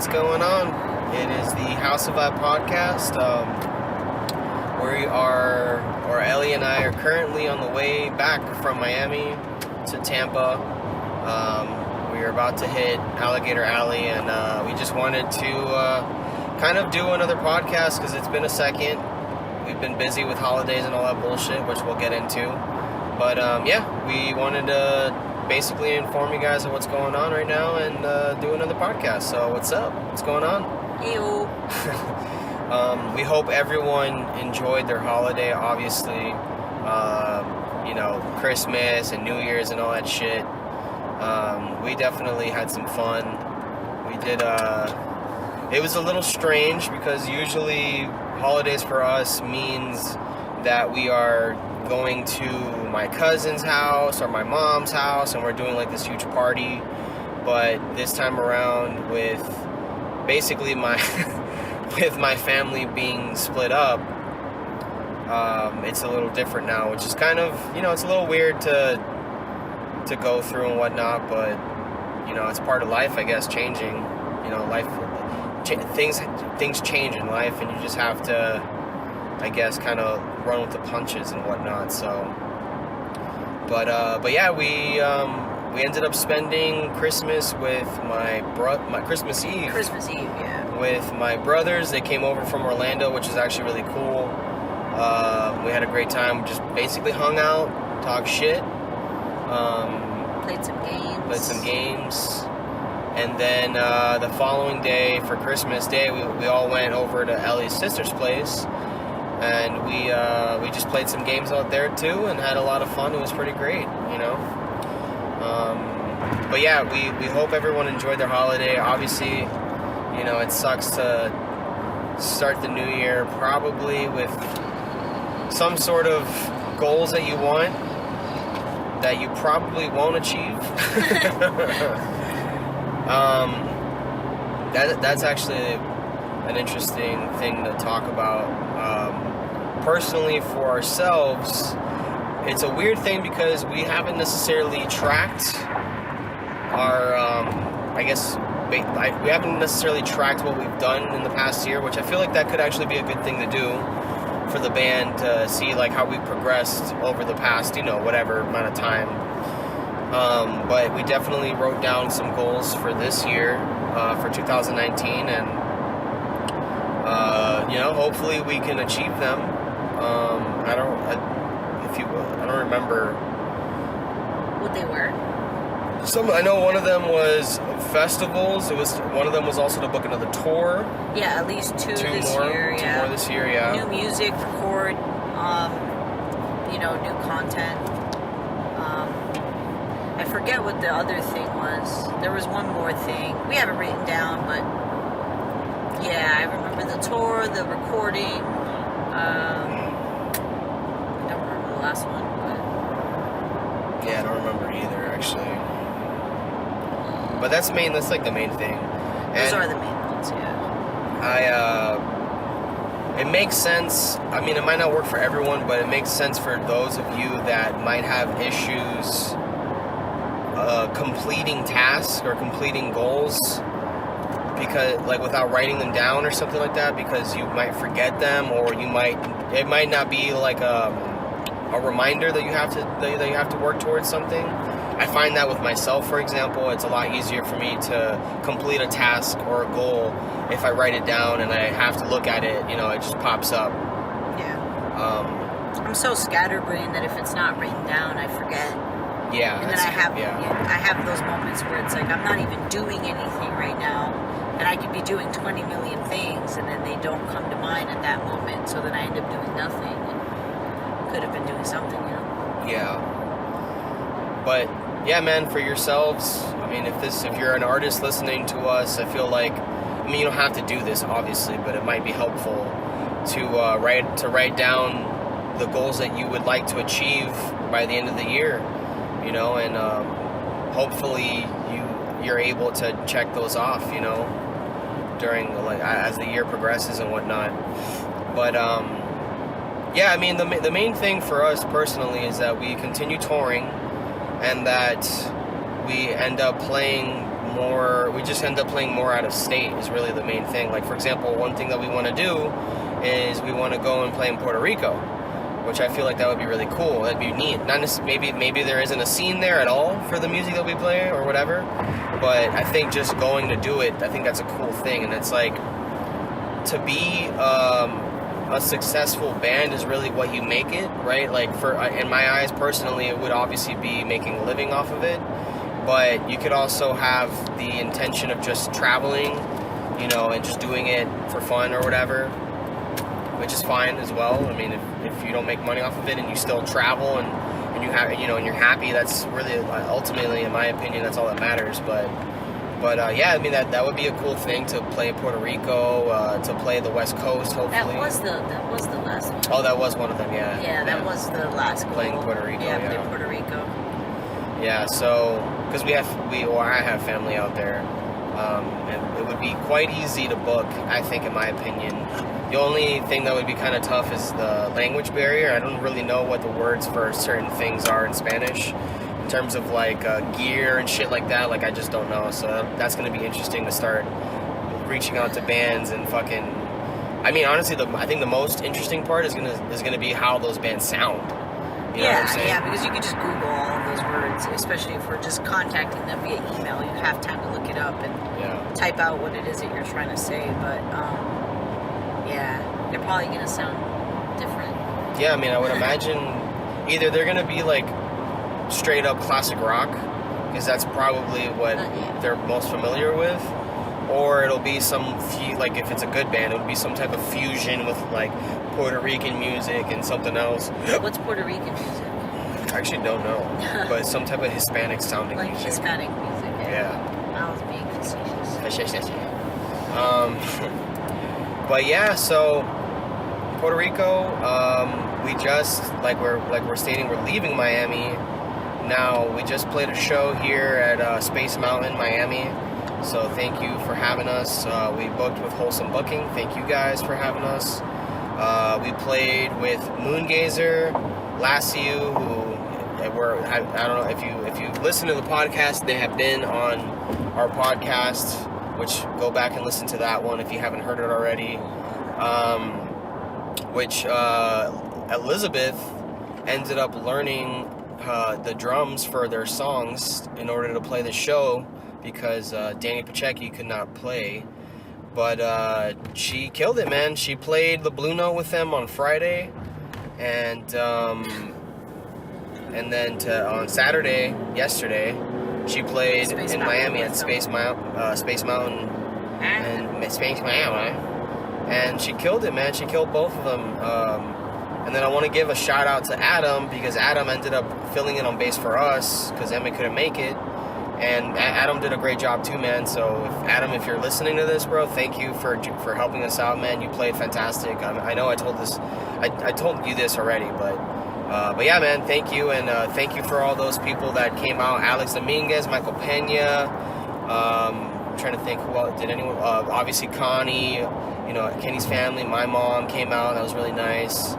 what's going on? It is the House of Vibe podcast. Ellie and I are currently on the way back from Miami to Tampa. We are about to hit Alligator Alley, and we just wanted to kind of do another podcast because it's been a second. We've been busy with holidays and all that bullshit, which we'll get into. But we wanted to basically inform you guys of what's going on right now and do another podcast. So what's up? What's going on? Ew. We hope everyone enjoyed their holiday, obviously. Christmas and New Year's and all that shit. We definitely had some fun. We did, it was a little strange because usually holidays for us means that we are going to my cousin's house or my mom's house and we're doing like this huge party. But this time around with basically with my family being split up, it's a little different now, which is kind of, it's a little weird to go through and whatnot, but it's part of life, I guess, changing. Life things change in life, and you just have to, I guess, kind of run with the punches and whatnot. So, but yeah, we ended up spending Christmas with my Christmas Eve. Christmas Eve, yeah. With my brothers. They came over from Orlando, which is actually really cool. We had a great time. We just basically hung out, talked shit. Played some games. And then the following day, for Christmas Day, we all went over to Ellie's sister's place. And we just played some games out there too and had a lot of fun. It was pretty great, But yeah, we hope everyone enjoyed their holiday. Obviously, it sucks to start the new year probably with some sort of goals that you want that you probably won't achieve. That's actually an interesting thing to talk about. Personally, for ourselves, it's a weird thing because we haven't necessarily tracked our, we haven't necessarily tracked what we've done in the past year, which I feel like that could actually be a good thing to do for the band to see like how we progressed over the past, whatever amount of time. But we definitely wrote down some goals for this year, for 2019, and hopefully we can achieve them. I don't remember what they were. I know one of them was festivals. One of them was also to book another tour. Yeah, at least two more this year. Yeah. New music, record, new content. I forget what the other thing was. There was one more thing. We have it written down, but yeah, I remember the tour, the recording. I don't remember the last one, but yeah, I don't remember either, actually. But that's like the main thing. Those are the main ones, yeah. It makes sense. I mean, it might not work for everyone, but it makes sense for those of you that might have issues completing tasks or completing goals because, like, without writing them down or something like that, because you might forget them, or it might not be like a reminder that you have to work towards something. I find that with myself, for example, it's a lot easier for me to complete a task or a goal if I write it down and I have to look at it, it just pops up. Yeah. I'm so scatterbrained that if it's not written down, I forget. Yeah. And then I have those moments where it's like I'm not even doing anything right now, and I could be doing 20 million things, and then they don't come to mind at that moment, so then I end up doing nothing. And could have been doing something, Yeah. But yeah, man, for yourselves, I mean, if you're an artist listening to us, I feel like, you don't have to do this, obviously, but it might be helpful to write down the goals that you would like to achieve by the end of the year, and hopefully you're able to check those off, during as the year progresses and whatnot. But yeah, I mean, the main thing for us personally is that we continue touring, and that we end up playing more. We just end up playing more out of state is really the main thing. Like, for example, one thing that we want to do is we want to go and play in Puerto Rico, which I feel like that would be really cool. That'd be neat. Not maybe there isn't a scene there at all for the music that we play or whatever, but I think just going to do it, I think that's a cool thing. And it's like, to be a successful band is really what you make it, right? Like, in my eyes personally, it would obviously be making a living off of it, but you could also have the intention of just traveling, you know, and just doing it for fun or whatever, which is fine as well. I mean, if you don't make money off of it and you still travel and you have, you know, and you're happy, that's really ultimately, in my opinion, that's all that matters. But yeah, I mean, that would be a cool thing to play Puerto Rico, to play the West Coast, hopefully. That was the last one. Oh, that was one of them, yeah. Yeah, that was the last goal. Playing Puerto Rico, yeah. Playing Puerto Rico. Yeah, so, because I have family out there, and it would be quite easy to book, I think, in my opinion. The only thing that would be kind of tough is the language barrier. I don't really know what the words for certain things are in Spanish, in terms of like gear and shit like that. Like, I just don't know. So that's going to be interesting to start reaching out to bands and fucking. I mean, honestly, I think the most interesting part is gonna be how those bands sound. You know what I'm saying? Yeah, because you could just Google all of those words, especially if we're just contacting them via email. You have time to look it up and type out what it is that you're trying to say. But yeah, they're probably gonna sound different. Yeah, I mean, I would imagine either they're gonna be like straight up classic rock, because that's probably what they're most familiar with, or it'll be like, if it's a good band, it'll be some type of fusion with like Puerto Rican music and something else. What's Puerto Rican music? I actually don't know, but some type of Hispanic sounding like music. Hispanic music. Yeah. I was being facetious. But yeah, so Puerto Rico, we just we're stating, we're leaving Miami now. We just played a show here at Space Mountain, Miami. So thank you for having us. We booked with Wholesome Booking. Thank you guys for having us. We played with Moongazer, Lassiu, who I don't know if you listen to the podcast, they have been on our podcast, which go back and listen to that one if you haven't heard it already. Which Elizabeth ended up learning the drums for their songs in order to play the show, because Danny Pacheco could not play. But she killed it, man. She played the Blue Note with them on Friday, and then on Saturday, yesterday, she played in Miami at Space Mountain, and Space Miami, and she killed it, man. She killed both of them. And then I want to give a shout out to Adam, because Adam ended up filling in on bass for us because Emma couldn't make it. And Adam did a great job too, man. So Adam, if you're listening to this, bro, thank you for helping us out, man. You played fantastic. I know I told you this already, but yeah, man, thank you. And thank you for all those people that came out. Alex Dominguez, Michael Pena, I'm trying to think who else. Did anyone, obviously Connie, you know, Kenny's family, my mom came out. That was really nice.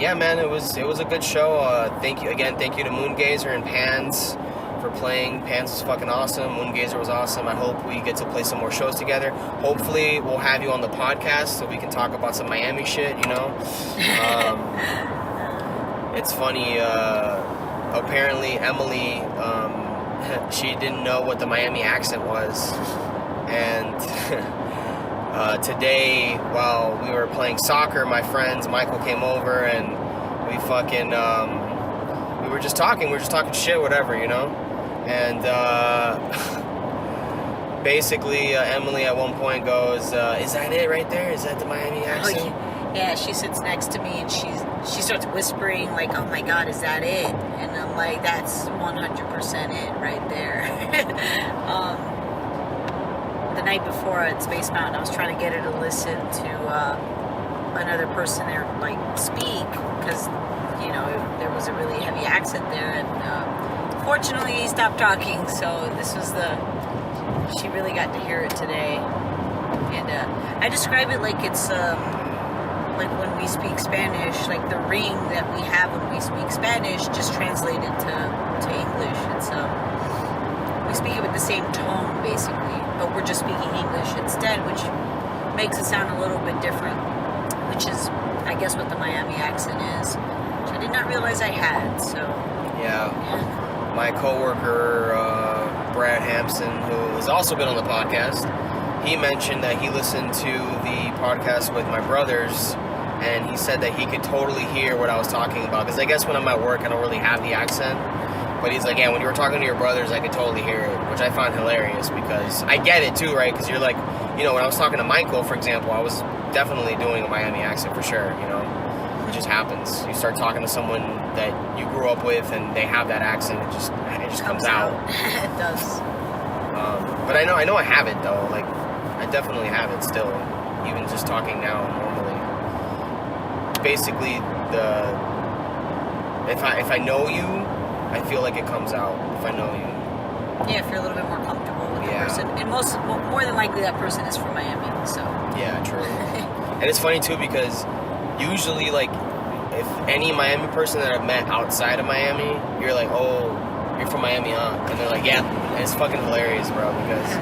Yeah, man, it was a good show. Thank you to Moongazer and Pans for playing. Pans was fucking awesome. Moongazer was awesome. I hope we get to play some more shows together. Hopefully we'll have you on the podcast so we can talk about some Miami shit, you know. It's funny, apparently Emily, she didn't know what the Miami accent was, and today while we were playing soccer, my friends Michael came over and we fucking we were just talking shit, whatever, you know. And basically Emily at one point goes, is that it right there? Is that the Miami accent? Yeah, she sits next to me and she starts whispering like, "Oh my God, is that it?" And I'm like, "That's 100% it right there." The night before at Space Mountain, I was trying to get her to listen to another person there like speak, because you know there was a really heavy accent there, and fortunately he stopped talking. So this was she really got to hear it today, and I describe it like it's like when we speak Spanish, like the ring that we have when we speak Spanish just translated to English. It's we speak it with the same tone, basically, but we're just speaking English instead, which makes it sound a little bit different, which is, I guess, what the Miami accent is, which I did not realize I had, so... Yeah. My coworker, Brad Hampson, who has also been on the podcast, he mentioned that he listened to the podcast with my brothers, and he said that he could totally hear what I was talking about, because I guess when I'm at work, I don't really have the accent. But he's like, yeah, when you were talking to your brothers, I could totally hear it, which I find hilarious because I get it too, right? Because you're like, you know, when I was talking to Michael, for example, I was definitely doing a Miami accent for sure, you know? It just happens. You start talking to someone that you grew up with and they have that accent, it just comes out. It does. But I know I have it though. Like, I definitely have it still, even just talking now normally. Basically, if I know you, I feel like it comes out if I know you. Yeah, if you're a little bit more comfortable with the person. And more than likely that person is from Miami, so. Yeah, true. And it's funny too because usually, like, if any Miami person that I've met outside of Miami, you're like, oh, you're from Miami, huh? And they're like, yeah. And it's fucking hilarious, bro, because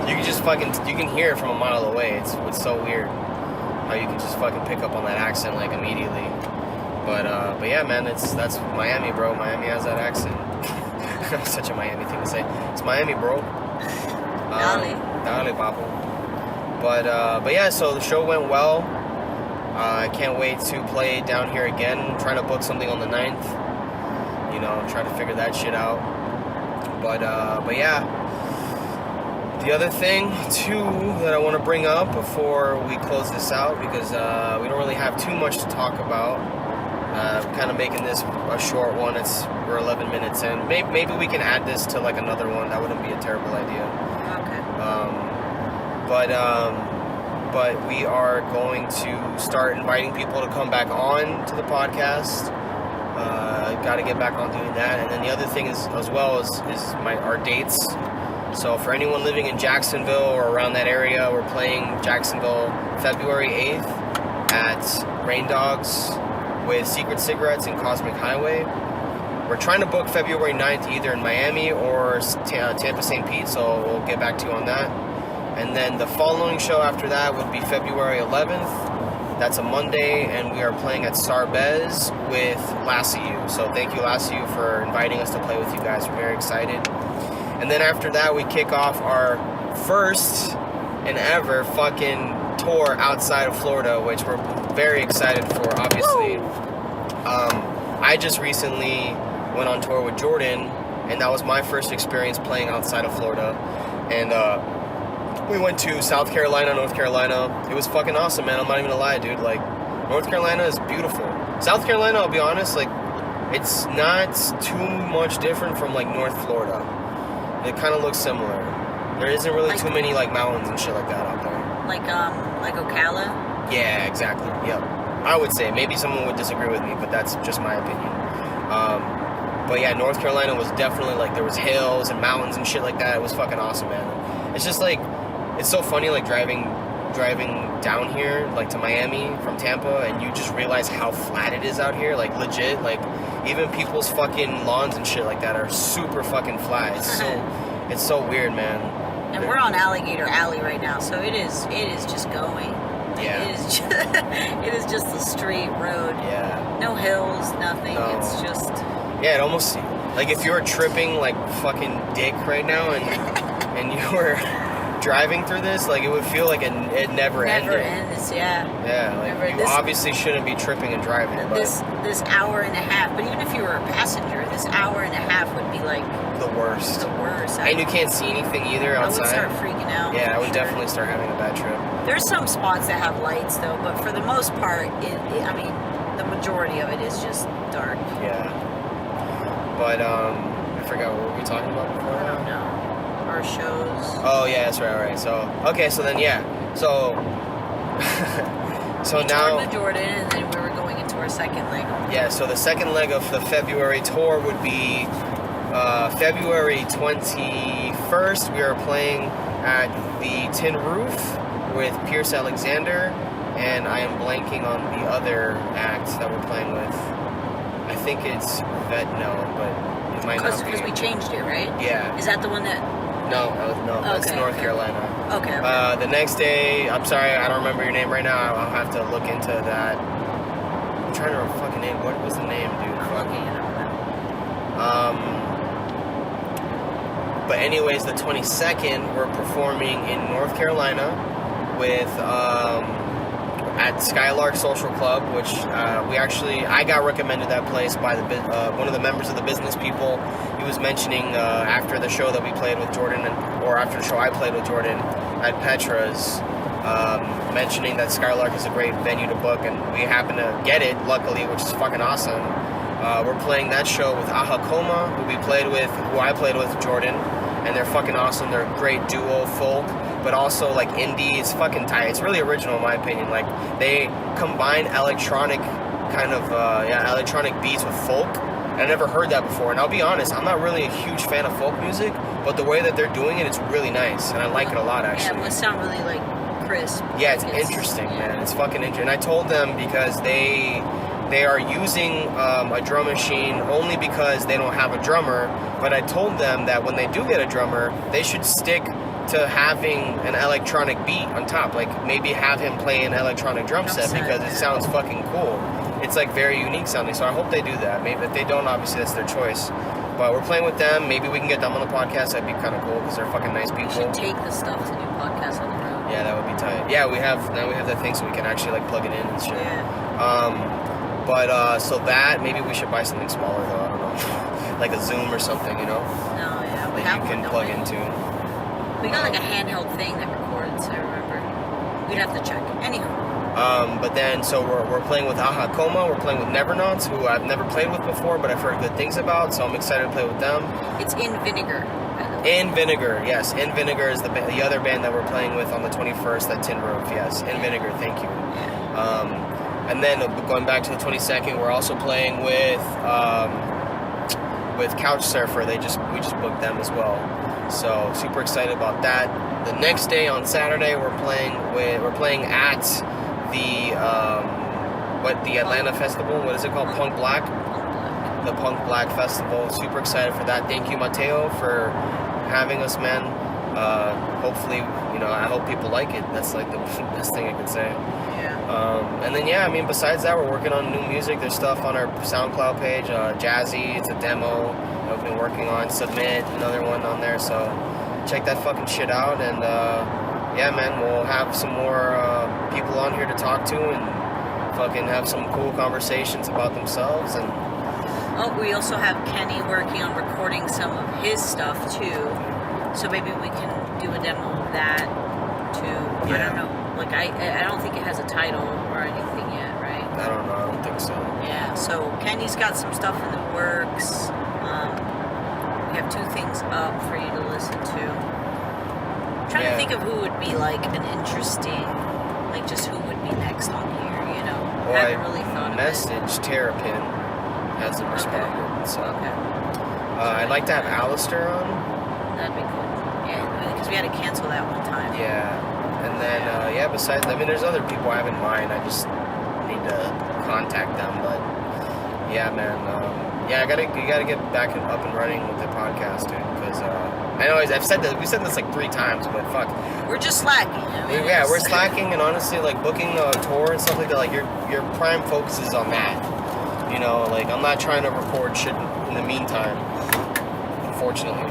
you can just you can hear it from a mile away. It's so weird how you can just fucking pick up on that accent, like, immediately. But yeah, man, that's Miami, bro. Miami has that accent. Such a Miami thing to say. It's Miami, bro. Dale, papo. But yeah, so the show went well. I can't wait to play down here again. I'm trying to book something on the 9th. You know, trying to figure that shit out. But yeah. The other thing, too, that I want to bring up before we close this out, because we don't really have too much to talk about. Kind of making this a short one. We're 11 minutes in. Maybe we can add this to like another one. That wouldn't be a terrible idea. Okay. But we are going to start inviting people to come back on to the podcast. Got to get back on doing that. And then the other thing is our dates. So for anyone living in Jacksonville or around that area, we're playing Jacksonville February 8th at Rain Dogs with Secret Cigarettes and Cosmic Highway. We're trying to book February 9th either in Miami or Tampa St. Pete, so we'll get back to you on that. And then the following show after that would be February 11th. That's a Monday, and we are playing at Starbez with Lassiu. So thank you, Lassiu, for inviting us to play with you guys. We're very excited. And then after that, we kick off our first and ever fucking tour outside of Florida, which we're very excited for, obviously. I just recently went on tour with Jordan, and that was my first experience playing outside of Florida. And we went to South Carolina, North Carolina. It was fucking awesome, man. I'm not even gonna lie, dude. Like, North Carolina is beautiful. South Carolina, I'll be honest, like, it's not too much different from, like, North Florida. It kind of looks similar. There isn't really too many, like, mountains and shit like that out there. Like Ocala? Yeah, exactly. Yep. I would say. Maybe someone would disagree with me, but that's just my opinion. But yeah, North Carolina was definitely, like, there was hills and mountains and shit like that. It was fucking awesome, man. It's just, like, it's so funny, like, driving down here, like, to Miami from Tampa, and you just realize how flat it is out here. Like, legit, like, even people's fucking lawns and shit like that are super fucking flat. It's so weird, man. And we're on Alligator Alley right now, so it is just going. Yeah. It is just a straight road. Yeah. No hills, nothing. No. It's just... Yeah, it almost... Like, if you were tripping, like, fucking dick right now, and you were driving through this, like, it would feel like it never ended. Never ends, yeah. Yeah, like, you obviously shouldn't be tripping and driving. This hour and a half, but even if you were a passenger, this hour and a half would be, like... The worst. And you can't see anything either outside. I would start freaking out. Yeah, I would definitely start having a bad trip. There's some spots that have lights, though, but for the most part, I mean, the majority of it is just dark. Yeah. But, I forgot what we were talking about before. I don't know. Our shows. Oh, yeah, that's right, alright. So, okay, so then, yeah. So, we now... toured with Jordan, and then we were going into our second leg. Yeah, so the second leg of the February tour would be February 21st. We are playing at the Tin Roof with Pierce Alexander, and I am blanking on the other act that we're playing with. I think it's no, but it might not be. Because we changed it, right? Yeah. Is that the one that? No, that's Okay, North okay. Carolina. Okay. The next day, I'm sorry, I don't remember your name right now. I'll have to look into that. I'm trying to remember fucking name. What was the name, dude? I'm looking it up now. But anyways, the 22nd, we're performing in North Carolina with at Skylark Social Club, which I got recommended that place by one of the members of the business people. He was mentioning after the show that we played with Jordan, or after the show I played with Jordan at Petra's, mentioning that Skylark is a great venue to book, and we happen to get it, luckily, which is fucking awesome. We're playing that show with Ahakoma, who I played with Jordan, and they're fucking awesome. They're a great duo, folk, but also like indie. It's fucking tight. It's really original in my opinion. Like they combine electronic beats with folk. I never heard that before, and I'll be honest, I'm not really a huge fan of folk music, but the way that they're doing it, it's really nice, and I like it a lot actually. Yeah, it must sound really like crisp. Yeah, it's interesting, man. It's fucking interesting. And I told them because they are using a drum machine only because they don't have a drummer, but I told them that when they do get a drummer, they should stick to having an electronic beat on top. Like, maybe have him play an electronic drum set because it sounds fucking cool. It's, like, very unique sounding, so I hope they do that. Maybe if they don't, obviously, that's their choice. But we're playing with them. Maybe we can get them on the podcast. That'd be kind of cool because they're fucking nice people. We should take the stuff to do podcasts on the road. Yeah, that would be tight. Yeah, we have that thing so we can actually, like, plug it in and shit. Yeah. So that, maybe we should buy something smaller though, I don't know. Like a Zoom or something, you know? No, yeah, we that have you can one, plug don't we? into. We got like a handheld thing that records, I remember. We'd have to check. Anyhow. But then, so we're playing with Ahakoma, we're playing with Nevernauts, who I've never played with before, but I've heard good things about, so I'm excited to play with them. It's In Vinegar, by the way. In Vinegar, yes. In Vinegar is the other band that we're playing with on the 21st at Tin Roof, yes. In Vinegar, thank you. And then going back to the 22nd, we're also playing with Couch Surfer. We just booked them as well. So super excited about that. The next day on Saturday, we're playing at the Atlanta Festival. What is it called? Punk Black. The Punk Black Festival. Super excited for that. Thank you, Mateo, for having us, man. Hopefully, I hope people like it. That's like the best thing I can say. And then, besides that, we're working on new music. There's stuff on our SoundCloud page. Jazzy, it's a demo I've been working on. Submit, another one on there. So check that fucking shit out. And, we'll have some more people on here to talk to and fucking have some cool conversations about themselves. And we also have Kenny working on recording some of his stuff, too. So maybe we can do a demo of that, too. Yeah. I don't know. Like, I don't think it has a title or anything yet, right? I don't know. I don't think so. Yeah, so Kenny's got some stuff in the works. We have 2 things up for you to listen to. I'm trying to think of who would be, like, an interesting, like, just who would be next on here, Well, I haven't really thought of it. Message Terrapin hasn't responded, so. Okay. I'd like to have Alistair on. That'd be cool. Yeah, because we had to cancel that one time. Yeah. And then, besides, there's other people I have in mind. I just need to contact them. But, yeah, man. You gotta get back up and running with the podcast, dude. Because, I know we said this like 3 times, but fuck. We're just slacking. Yeah, we're slacking, and honestly, like, booking a tour and stuff like that, like, your prime focus is on that. Like, I'm not trying to record shit in the meantime, unfortunately.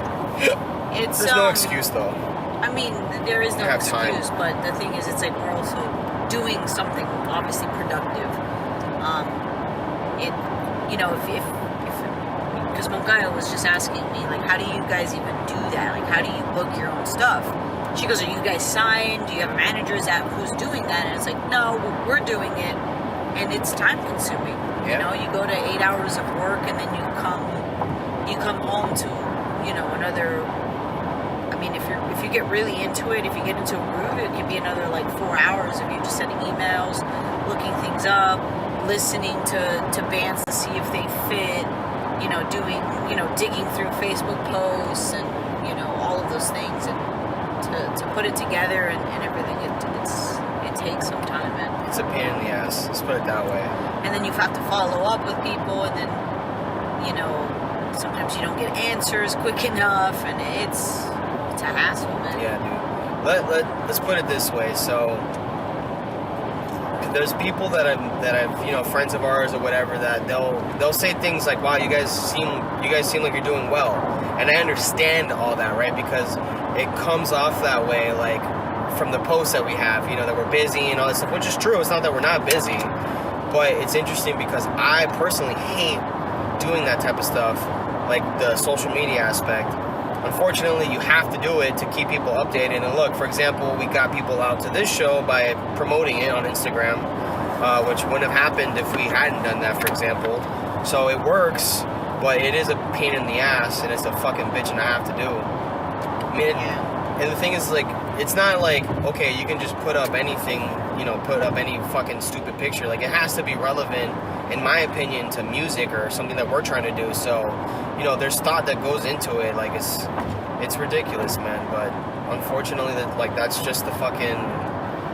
There's no excuse, though. I mean, there is no excuse, time. But the thing is, it's like we're also doing something obviously productive. Because Moncayo was just asking me, like, how do you guys even do that? Like, how do you book your own stuff? She goes, are you guys signed? Do you have managers who's doing that? And it's like, no, we're doing it, and it's time consuming. Yeah. You go to 8 hours of work, and then you come home to, another. I mean, if you get really into it, if you get into a groove, it could be another like 4 hours of you just sending emails, looking things up, listening to bands to see if they fit, doing, digging through Facebook posts and, all of those things, and to put it together and everything, it takes some time, and it's a pain in the ass. Let's put it that way. And then you have to follow up with people, and then you know, sometimes you don't get answers quick enough, and it's a hassle, man. Yeah, dude. Let's put it this way. So there's people that I've you know, friends of ours or whatever, that they'll say things like, "Wow, you guys seem like you're doing well," and I understand all that, right? Because it comes off that way, like from the posts that we have, you know, that we're busy and all this stuff, which is true. It's not that we're not busy, but it's interesting because I personally hate doing that type of stuff, like the social media aspect. Unfortunately, you have to do it to keep people updated. And look, for example, we got people out to this show by promoting it on Instagram, which wouldn't have happened if we hadn't done that, for example. So it works, but it is a pain in the ass, and it's a fucking bitch and I have to do. I mean, and the thing is, like, it's not like, okay, you can just put up anything, you know, put up any fucking stupid picture. Like, it has to be relevant, in my opinion, to music or something that we're trying to do. So, you know, there's thought that goes into it. Like, it's ridiculous, man. But unfortunately, like, that's just the fucking,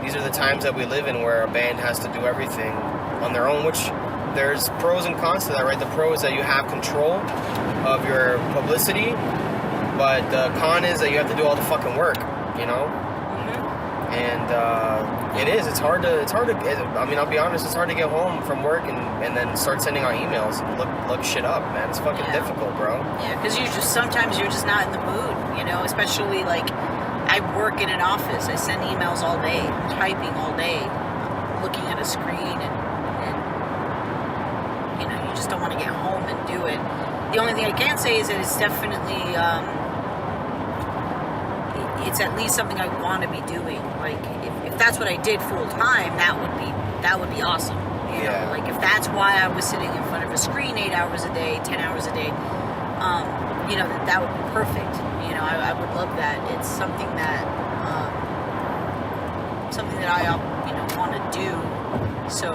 these are the times that we live in, where a band has to do everything on their own, which there's pros and cons to that, right? The pro is that you have control of your publicity, but the con is that you have to do all the fucking work, you know? And it's hard to, I mean, I'll be honest, it's hard to get home from work and then start sending out emails and look shit up, man. It's fucking difficult, bro. Yeah, because sometimes you're just not in the mood, you know, especially, like, I work in an office. I send emails all day, typing all day, looking at a screen, and you know, you just don't want to get home and do it. The only thing I can say is that it's definitely, it's at least something I want to be doing. Like, if that's what I did full time, that would be awesome. You know, like, if that's why I was sitting in front of a screen 8 hours a day, 10 hours a day, you know, that would be perfect. You know, I would love that. It's something that I, you know, want to do. So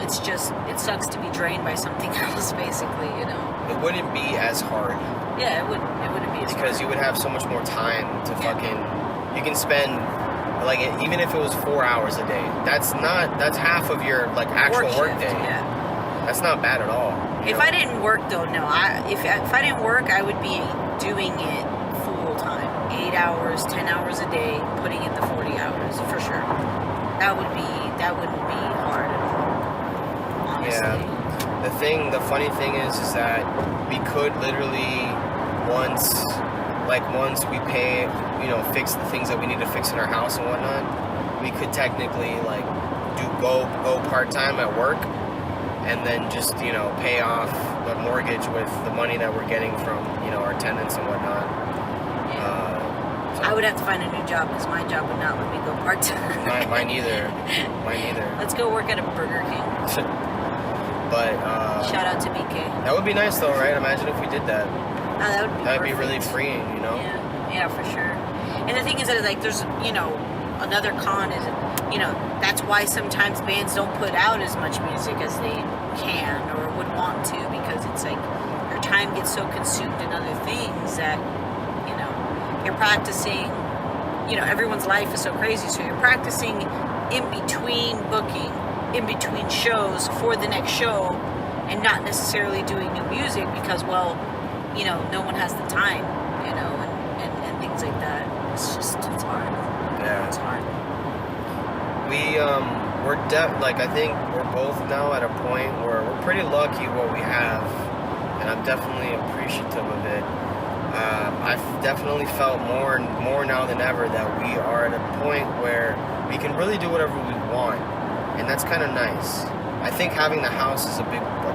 it's just, it sucks to be drained by something else, basically, you know. It wouldn't be as hard. Yeah, it wouldn't be as hard. Because you would have so much more time to fucking, you can spend, like, even if it was 4 hours a day, that's half of your, like, actual work day. Yeah. That's not bad at all. If I didn't work, though, no. If I didn't work, I would be doing it full time. 8 hours, 10 hours a day, putting in the 40 hours, for sure. That wouldn't be hard at all, honestly. Yeah. The funny thing is that we could literally, once we pay, you know, fix the things that we need to fix in our house and whatnot, we could technically, like, go part-time at work, and then just, you know, pay off the mortgage with the money that we're getting from, you know, our tenants and whatnot. So I would have to find a new job, because my job would not let me go part-time. Mine either. Let's go work at a Burger King. But shout out to BK. That would be nice, though, right? Imagine if we did that. No, that would be really freeing, you know? Yeah, for sure. And the thing is that, like, there's, you know, another con is, you know, that's why sometimes bands don't put out as much music as they can or would want to, because it's like your time gets so consumed in other things that, you know, you're practicing, you know, everyone's life is so crazy, so you're practicing in between booking, in between shows for the next show, and not necessarily doing new music because, well, you know, no one has the time, you know, and things like that. It's hard. Yeah. It's hard. I think we're both now at a point where we're pretty lucky what we have, and I'm definitely appreciative of it. I've definitely felt more now than ever that we are at a point where we can really do whatever we want, and that's kind of nice. I think having the house is a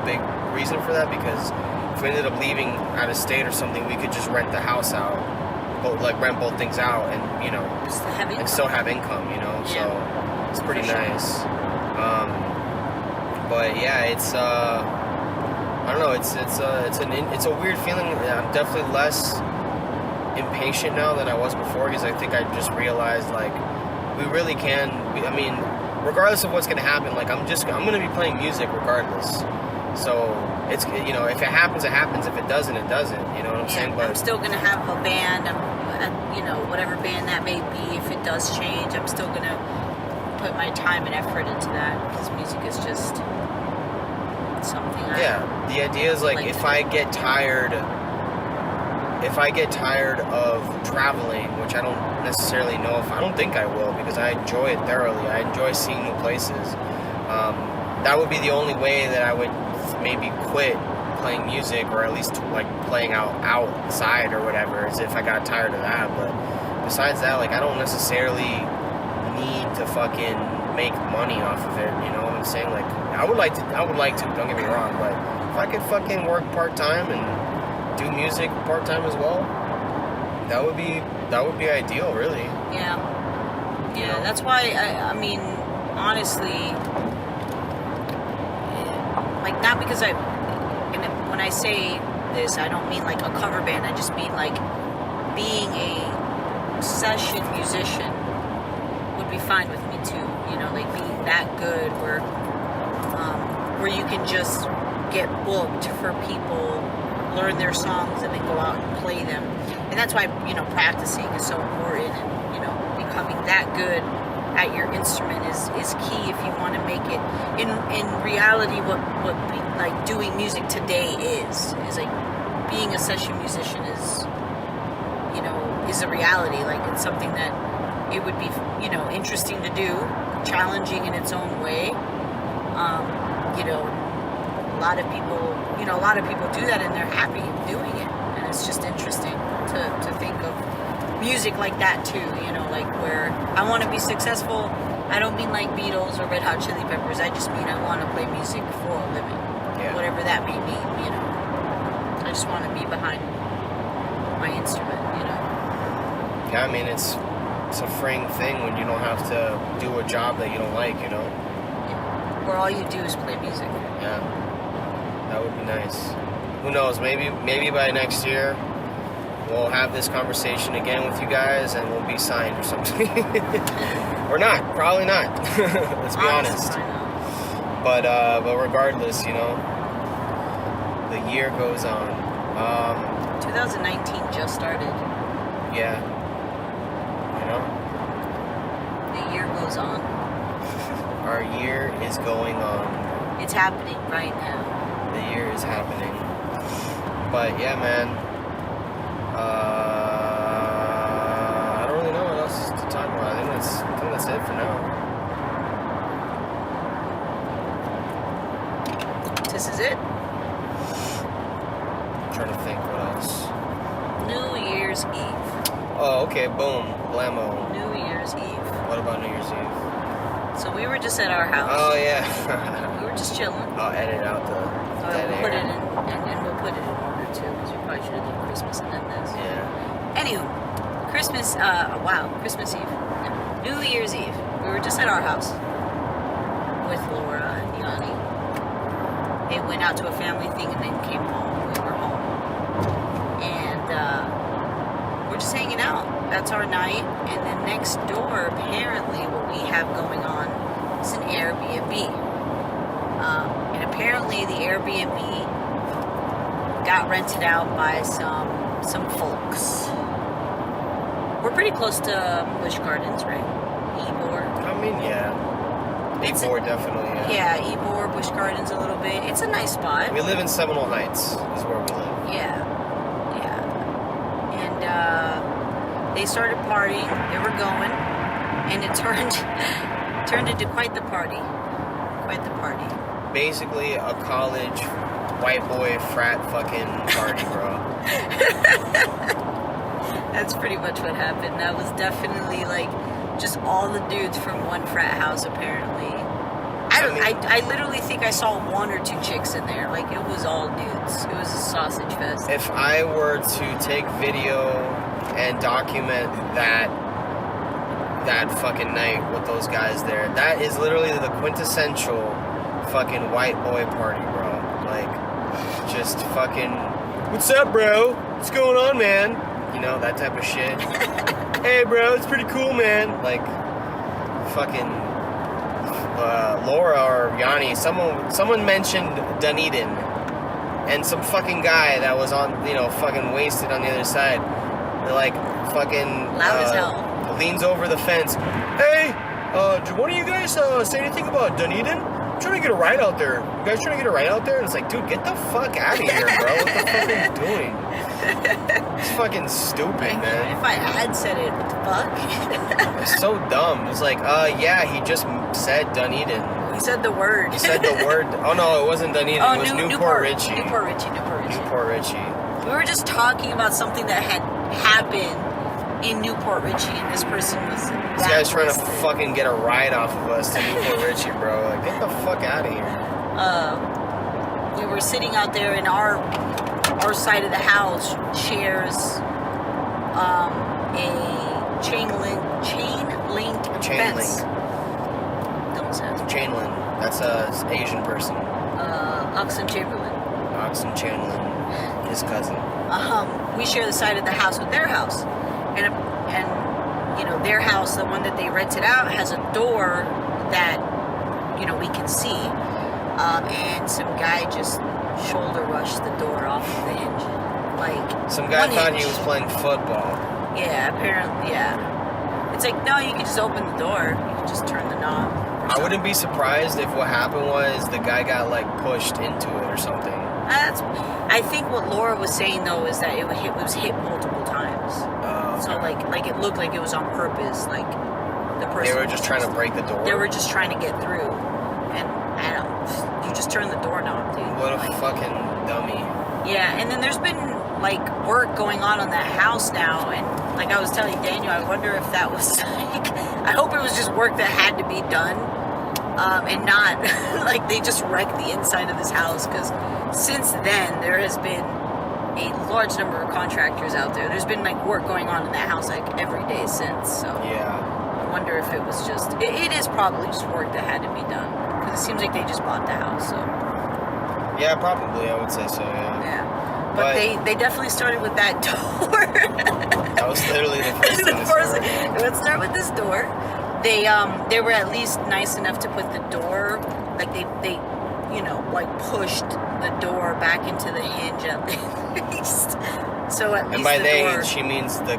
big reason for that, because if we ended up leaving out of state or something, we could just rent the house out, rent both things out, and, you know, still have income, you know. Yeah. So it's pretty nice. But yeah, it's I don't know. It's a weird feeling. I'm definitely less impatient now than I was before, because I think I just realized, like, we really can. I mean, regardless of what's gonna happen, like, I'm gonna be playing music regardless. So it's, you know, if it happens, it happens. If it doesn't, it doesn't. You know what I'm saying? But I'm still gonna have a band. You know, whatever band that may be. If it does change, I'm still gonna put my time and effort into that, because music is just something. The idea is like if I get tired of traveling, which I don't necessarily know if I don't think I will, because I enjoy it thoroughly. I enjoy seeing new places. That would be the only way that I would maybe quit playing music, or at least like playing outside or whatever, is if I got tired of that. But besides that, like, I don't necessarily need to fucking make money off of it, you know what I'm saying? Like, I would like to, don't get me wrong, but if I could fucking work part-time and do music part-time as well, that would be ideal, really. Yeah. You know? That's why, I mean, honestly, like, not because when I say this, I don't mean like a cover band, I just mean like being a session musician would be fine with me too, you know, like being that good where you can just get booked for people, learn their songs, and then go out and play them. And that's why, you know, practicing is so important, and, you know, becoming that good at your instrument is key if you want to make it. In reality, what like doing music today is like being a session musician is, you know, is a reality. Like, it's something that it would be, you know, interesting to do, challenging in its own way. You know, a lot of people do that and they're happy doing it, and it's just interesting to think of music like that too, you know, like where I want to be successful. I don't mean like Beatles or Red Hot Chili Peppers. I just mean I want to play music for a living, whatever that may mean, you know. I just want to be behind my instrument, you know. Yeah, I mean, it's a freeing thing when you don't have to do a job that you don't like, you know. Yeah. Where all you do is play music. Yeah, that would be nice. Who knows? Maybe by next year we'll have this conversation again with you guys, and we'll be signed or something. Or not. Probably not. Let's be honest. But regardless, you know, the year goes on. 2019 just started. Yeah. You know? The year goes on. Our year is going on. It's happening right now. The year is happening. But yeah, man. I don't really know what else to talk about. I think that's it for now. This is it? I'm trying to think what else. New Year's Eve. Oh, okay, boom. Blammo. New Year's Eve. What about New Year's Eve? So we were just at our house. Oh, yeah. We were just chilling. I'll edit out the dead We'll put air. it in, and we'll put it in order too, because we probably should have done Christmas and then this. Yeah. Anywho, Christmas Eve. No, New Year's Eve. We were just at our house with Laura and Yanni. They went out to a family thing and then came home. We were home. And we're just hanging out. That's our night. And then next door, apparently, what we have going on is an Airbnb. And apparently the Airbnb got rented out by some folks. We're pretty close to Busch Gardens, right? Ybor. I mean, yeah. Ybor, definitely, yeah. Yeah, Ybor, Busch Gardens a little bit. It's a nice spot. We live in Seminole Heights, is where we live. Yeah. And they started partying. They were going. And it turned into quite the party. Quite the party. Basically a college white boy frat fucking party, bro. That's pretty much what happened. That was definitely like just all the dudes from one frat house, apparently. I literally think I saw one or two chicks in there. Like, it was all dudes. It was a sausage fest. If I were to take video and document that fucking night with those guys there, that is literally the quintessential fucking white boy party, bro. Like, just fucking, what's up, bro? What's going on, man? You know, that type of shit. Hey, bro, it's pretty cool, man. Like, fucking Laura or Yanni, someone mentioned Dunedin, and some fucking guy that was on, you know, fucking wasted on the other side. They're like, fucking loud as hell. Leans over the fence. Hey, do one of you guys say anything about Dunedin? I'm trying to get a ride out there. You guys trying to get a ride out there? And it's like, dude, get the fuck out of here, bro. What the fuck are you doing? It's fucking stupid, man. If I had said it, what the fuck? It's so dumb. It's like, yeah, he just said Dunedin. He said the word. He said the word. Oh, no, it wasn't Dunedin. Oh, it was Newport Richie. Newport Richie. We We were just talking about something that had happened in Newport Richie, and this person was. This guy's trying to fucking get a ride off of us to Newport Richie, bro. Like, get the fuck out of here. We were sitting out there, and our side of the house shares a chain link fence. Don't say it. Chain link. That's an Asian person. Oxen Chamberlain. Oxen Chamberlain, his cousin. We share the side of the house with their house, and you know, their house, the one that they rented out, has a door that, you know, we can see. And some guy just shoulder rushed the door off of the hinge. Like, some guy thought he was playing football. Yeah, apparently, yeah. It's like, no, you can just open the door. You can just turn the knob. I wouldn't be surprised if what happened was the guy got, like, pushed into it or something. I think what Laura was saying, though, is that it was hit multiple times. Okay. So, like it looked like it was on purpose. Like, the person... They were just trying to break the door? They were just trying to get through. And, I don't... You just turn the doorknob, dude. What a fucking dummy. Yeah, and then there's been, like, work going on that house now, and, like I was telling Daniel, I wonder if that was, like... I hope it was just work that had to be done, and not, like, they just wrecked the inside of this house, because since then, there has been a large number of contractors out there. There's been, like, work going on in that house, like, every day since, so... Yeah. I wonder if it was just... It is probably just work that had to be done, because it seems like they just bought the house, so... Yeah, probably, I would say so, yeah. Yeah. But they definitely started with that door. That was literally the first thing. Let's start with this door. They were at least nice enough to put the door, like they you know, like pushed the door back into the hinge at least. So at least and by the they, door, she means the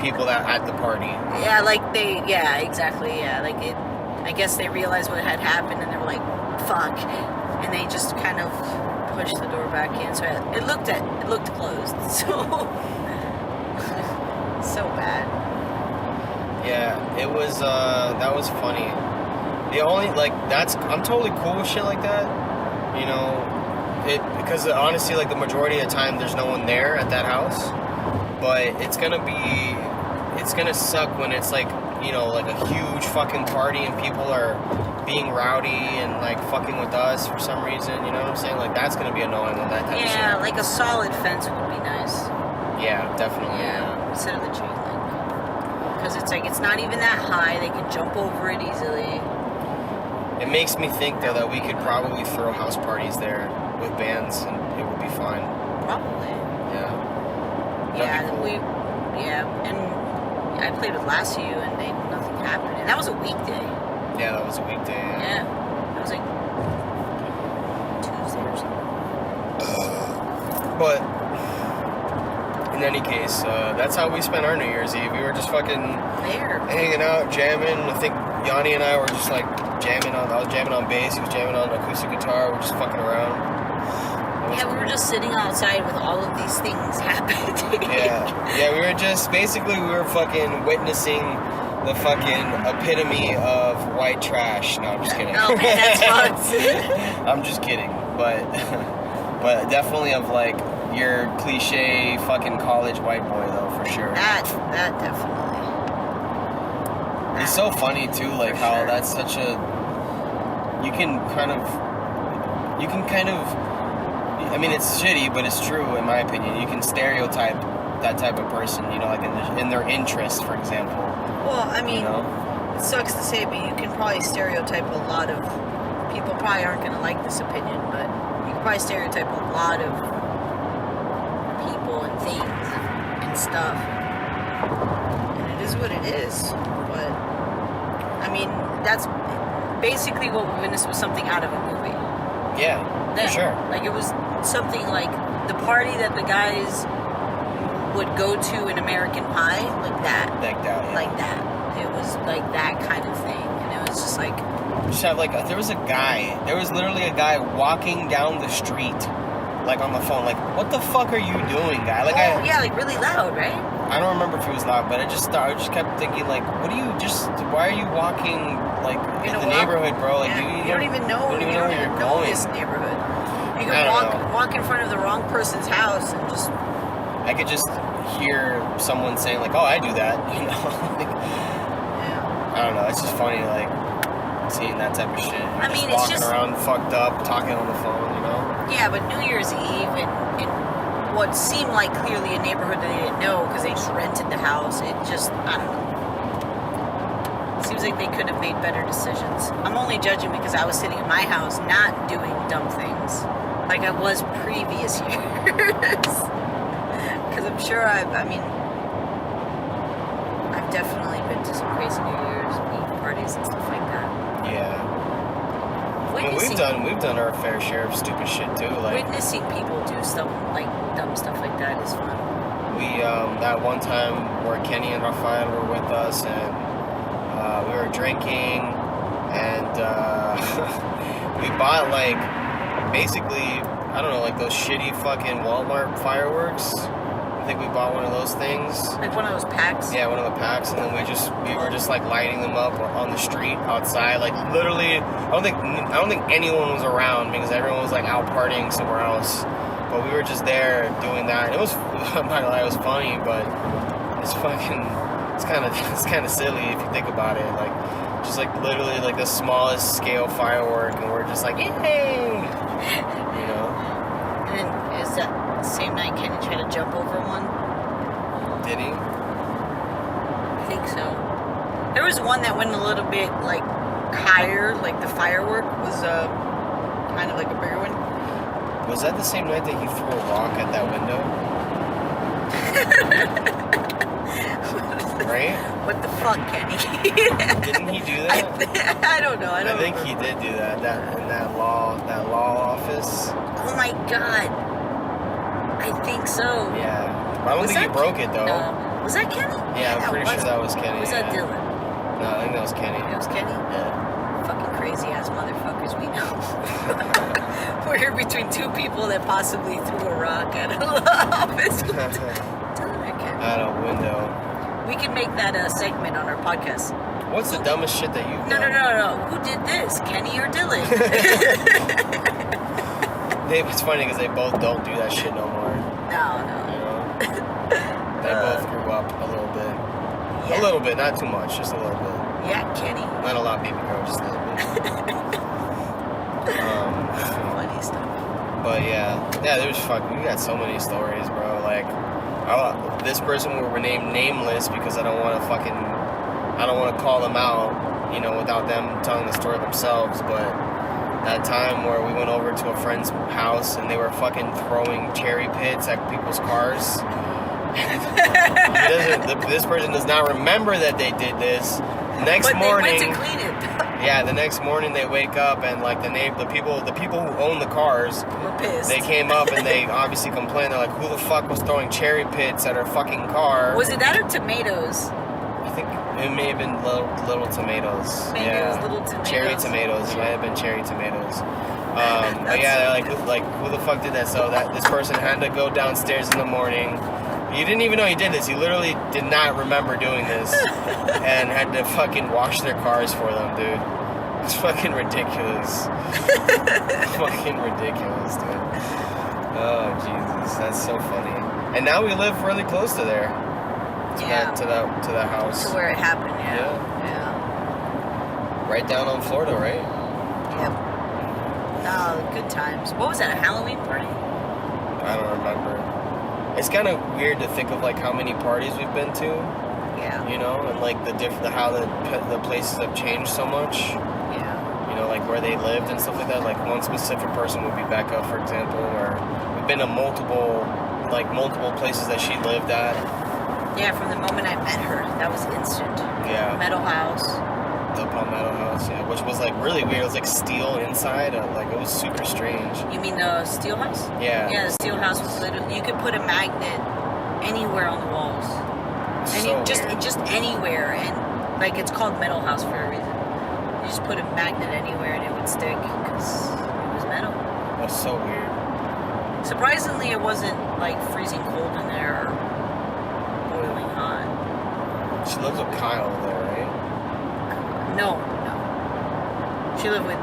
people that had the party. Yeah, like exactly, yeah. Like I guess they realized what had happened and they were like, fuck. And they just kind of pushed the door back in. So it looked closed. So bad. Yeah, it was, that was funny. The only, like, I'm totally cool with shit like that, you know, because honestly, like, the majority of the time, there's no one there at that house, but it's gonna suck when it's, like, you know, like, a huge fucking party and people are being rowdy and, like, fucking with us for some reason, you know what I'm saying? Like, that's gonna be annoying with that type of shit. Yeah, like a solid fence would be nice. Yeah, definitely. Yeah, instead of the chain link. Because it's like, it's not even that high. They can jump over it easily. It makes me think, though, that we could probably throw house parties there with bands and it would be fine. Probably. Yeah. Yeah, That'd be cool. and I played with Last U and nothing happened. And that was a weekday. Yeah, that was a weekday. Yeah. It was like Tuesday or something. But in any case, that's how we spent our New Year's Eve. We were just fucking hanging out, jamming. I think Yanni and I were just like jamming on. I was jamming on bass. He was jamming on acoustic guitar. We were just fucking around. Yeah, we were just sitting outside with all of these things happening. Yeah, we were just basically fucking witnessing the fucking epitome of white trash. No, I'm just kidding. Oh, man, that's fucked. I'm just kidding, but definitely of like your cliche fucking college white boy though, for sure. That definitely. It's so funny too, like how sure. that's such a. You can kind of. I mean, it's shitty, but it's true in my opinion. You can stereotype that type of person, you know, like in their interest, for example. Well, I mean, you know? It sucks to say, but you can probably stereotype a lot of people. Probably aren't going to like this opinion, but you can probably stereotype a lot of people and things and stuff. And it is what it is. But I mean, that's basically what we witnessed was something out of a movie. Yeah, for sure. Like, it was something like the party that the guys would go to in American Pie, like that. Like that, yeah. Like that. It was like that kind of thing. And it was just like, just have like, there was literally a guy walking down the street, like on the phone, like, what the fuck are you doing, guy? Like, like really loud, right? I don't remember if he was loud, but I just kept thinking, like, why are you walking, like, in the neighborhood, bro? Like, you don't even know where you're going. This neighborhood. You can walk in front of the wrong person's house and just... I could just hear someone saying, like, oh, I do that, you know? Like, yeah. I don't know, it's just funny, like, seeing that type of shit. I mean, it's walking around fucked up, talking on the phone, you know? Yeah, but New Year's Eve in what seemed like clearly a neighborhood that they didn't know because they just rented the house, it just, I don't know. It seems like they could have made better decisions. I'm only judging because I was sitting in my house not doing dumb things like I was previous years. Because I'm sure I've definitely been to some crazy New Year's Eve parties and stuff like that. Yeah. I mean, we've done our fair share of stupid shit too. Like witnessing people do stuff like dumb stuff like that is fun. We that one time where Kenny and Rafael were with us and we were drinking and we bought like basically I don't know like those shitty fucking Walmart fireworks. I think we bought one of those things. Like one of those packs? Yeah, one of the packs, and then we were just like lighting them up on the street outside. Like literally, I don't think anyone was around because everyone was like out partying somewhere else. But we were just there doing that. It was, I'm not gonna lie, it was funny, but it's kind of silly if you think about it. Like just like literally like the smallest scale firework, and we're just like, yay, you know. And then is that same night Kenny tried to jump over one? Did he? I think so. There was one that went a little bit like higher, like the firework was kind of like a bigger one. Was that the same night that he threw a rock at that window? Right? What the fuck, Kenny? Didn't he do that? I don't know. I think he did do that. In that law office. Oh my god. I think so. Yeah. I don't think he broke it though. No. Was that Kenny? Yeah, I'm pretty sure that was Kenny. Was that Dylan? No, I think that was Kenny. It was Kenny? Yeah. Fucking crazy ass motherfuckers we know. We're here between two people that possibly threw a rock at an office. Dylan or Kenny? At a window. We could make that a segment on our podcast. What's the dumbest shit that you've done? No. Who did this? Kenny or Dylan? It's funny because they both don't do that shit no more. No. You know? They both grew up a little bit. Yeah. A little bit, not too much, just a little bit. Yeah, Kenny. Not a lot, baby girl, just a little bit. Funny stuff. But yeah, there's we got so many stories, bro. Like, this person will remain nameless because I don't want to call them out, you know, without them telling the story themselves, but that time where we went over to a friend's house and they were fucking throwing cherry pits at people's cars. This person does not remember that they did this. Next morning, they went to clean it. Yeah, the next morning they wake up and like the people who own the cars were pissed. They came up and they obviously complained. They're like, "Who the fuck was throwing cherry pits at our fucking car?" Was it that or tomatoes? I think it may have been little tomatoes. Little tomatoes. Cherry tomatoes. It might have been cherry tomatoes. But yeah, they're like, who the fuck did that? So this person had to go downstairs in the morning. He didn't even know he did this. He literally did not remember doing this, and had to fucking wash their cars for them, dude. It's fucking ridiculous. Fucking ridiculous, dude. Oh Jesus, that's so funny. And now we live really close to there. To that house. To where it happened, yeah. Yeah. Right down on Florida, right? Yep. Oh, good times. What was that, a Halloween party? I don't remember. It's kind of weird to think of like how many parties we've been to. Yeah. You know, and like how the places have changed so much. Yeah. You know, like where they lived and stuff like that. Like one specific person would be Becca, for example, or we've been to multiple places that she lived at. Yeah, from the moment I met her, that was instant. Yeah. Metal House. The Palmetto House, yeah, which was like really weird. It was like steel inside, like it was super strange. You mean the steel house? Yeah. Yeah, the steel house was literally, you could put a magnet anywhere on the walls. So just anywhere, and like it's called Metal House for a reason. just put a magnet anywhere and it would stick because it was metal. That's so weird. Surprisingly, it wasn't like freezing cold in there or boiling hot. She lives with Kyle there, right? No. She lived with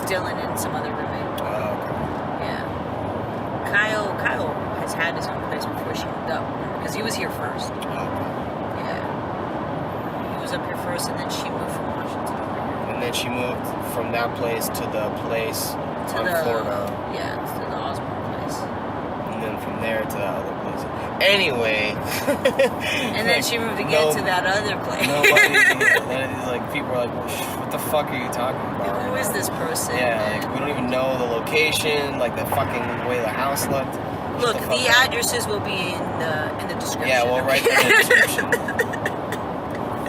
Dylan and some other roommate. Oh, okay. Yeah. Kyle has had his own place before she moved up because he was here first. Okay. Yeah. He was up here first, and then she moved from Washington over here. And then she moved from that place to the place on Florida. Yeah, to the Osborne place. And then from there to that other place. Anyway. And then she moved again to that other place. Like people are like, what the fuck are you talking about? Who is this person? Yeah, like we don't even know the location, like the fucking way the house looked. Look, the addresses will be in the description. Yeah, we'll write them in the description.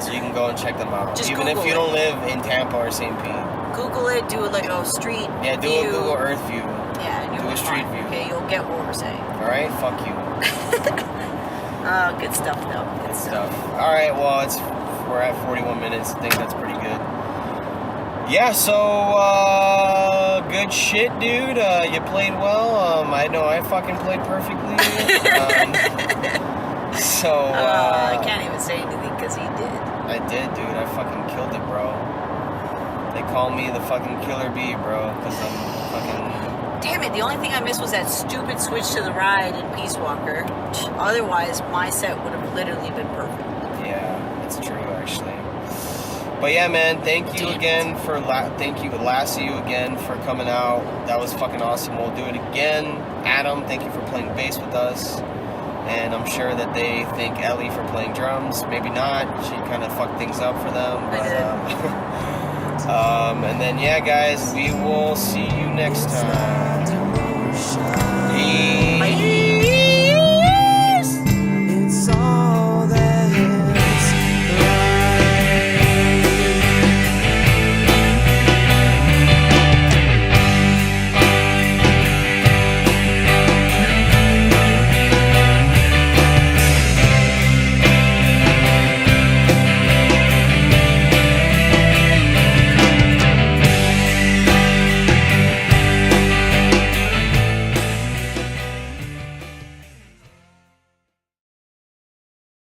So you can go and check them out. Just even Google if you don't live in Tampa or St. Pete. Google it, do it like a street Yeah, do view. a Google Earth view. Yeah, and do a street view. Okay, you'll get what we're saying. Alright, fuck you. Good stuff though. Good stuff. Alright, well we're at 41 minutes. I think that's pretty good. Yeah, so good shit, dude. You played well. I know I fucking played perfectly. I can't even say anything because he did. I did, dude. I fucking killed it, bro. They call me the fucking killer bee, bro, because I'm fucking... Damn it, the only thing I missed was that stupid switch to the ride in Peace Walker. Otherwise, my set would have literally been perfect. Yeah, it's true, actually. But yeah, man, thank you again for Lassie again for coming out. That was fucking awesome. We'll do it again. Adam, thank you for playing bass with us. And I'm sure that they thank Ellie for playing drums. Maybe not. She kind of fucked things up for them. But, and then, yeah, guys, we will see you next time. Peace.